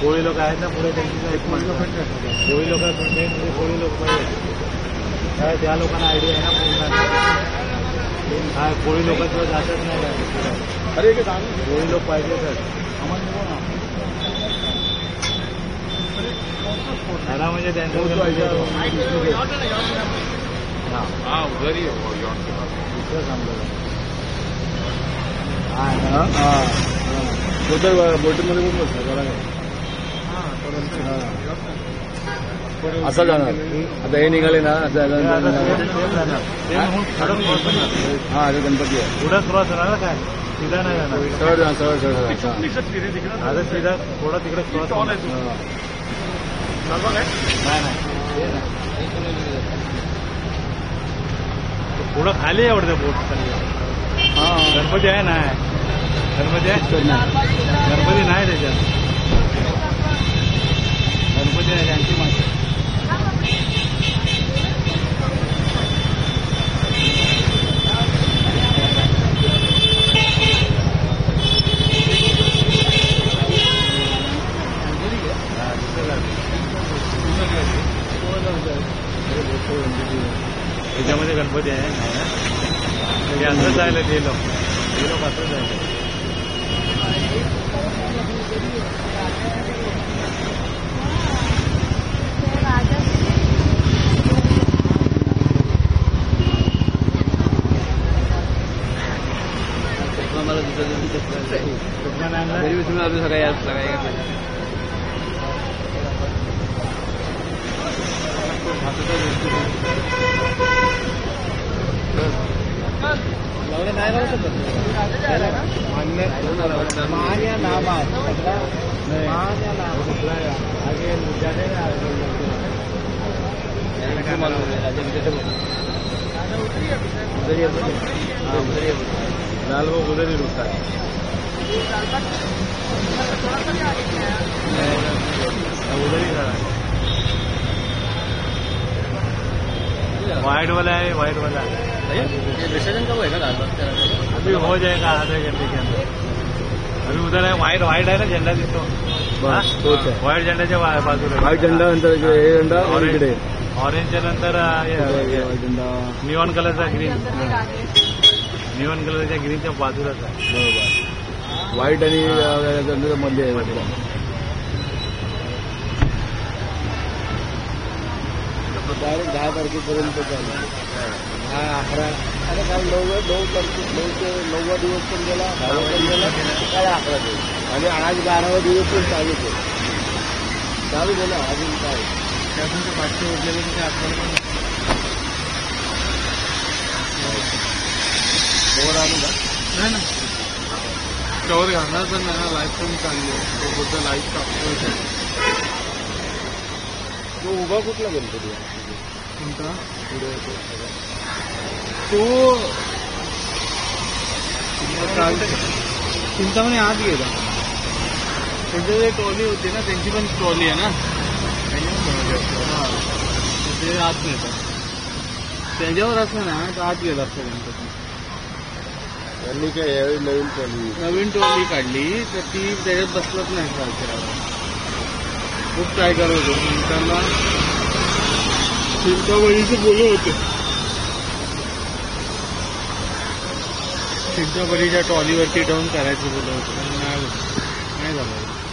कोळी लोक आहेत ना पुढे त्यांची एक कोळी लोक मेन म्हणजे कोळी लोक पाहिजे त्या लोकांना आयडिया आहे ना पूर्ण काय कोळी लोकांशिवाय जातच नाही अरे कोळी लोक पाहिजे तर त्याला म्हणजे त्यांचं बोटीमध्ये खूप बसला असं जाणार आता हे निघाले ना हा अरे गणपती आहे पुढं क्रॉस होणार काय सीधा नाही जाणार सरळ आता सीधा थोडा तिकडे क्रॉस नाही पुढं खाली आवडतं बोट गणपती आहे ना गणपती आहे गणपती नाही त्याच्यात गणपती आहे त्यांची माणसं त्याच्यामध्ये गणपती आहे म्हणजे असं जायला गेलो असं जायला मला सगळ्या नाही राहू शकत मान्य नाम लाल वो उधर ही रुकता है उधर ही खड़ा है व्हाइट वाला है व्हाइट वाला विसर्जन कब होगा अभी हो जाएगा आधे घंटे के अंदर अभी उधर है व्हाइट है ना झंडा दिसतो व्हाइट झेंड्याच्या बाजूला व्हाईट झेंडा नंतर झेंडा इकडे ऑरेंजच्या नंतर निऑन कलरचा ग्रीन निऑन कलरच्या ग्रीनच्या बाजूलाच आहे बरोबर व्हाईट आणि मध्ये आहे डायरेक्ट 10 तारखेपर्यंत चालू 10-11 आता काल 9 तारखे 9 दिवस पण गेला 10 पण गेला काल 11 दिवस आणि आज 12वा दिवस पण चालू गेला अजून काय त्यातून ते 500 उरलेले तिथे आपल्याला नाही ना कवर घालणार पण नाही लाईफ पण चांगली आहे तो लाईफ टाकतो तो उभा कुठला गणपती आहे कोणता पुढे तो चिंतामणी आत गेला त्यांची एक ट्रॉली होती ना त्यांची पण ट्रॉली आहे ना ते आत नेतात त्याच्यावर असं ना तर आत गेला असतं गणपती त्यांनी काय यावेळी नवीन ट्रॉली काढली तर ती त्याच्यात बसलत नाही सारख्या खूप ट्राय करत होतो त्यांना चिंतामणीचे बोलत होते चिंतामणीच्या ट्रॉलीवरती डाऊन करायचं बोलत होतं नाही झालं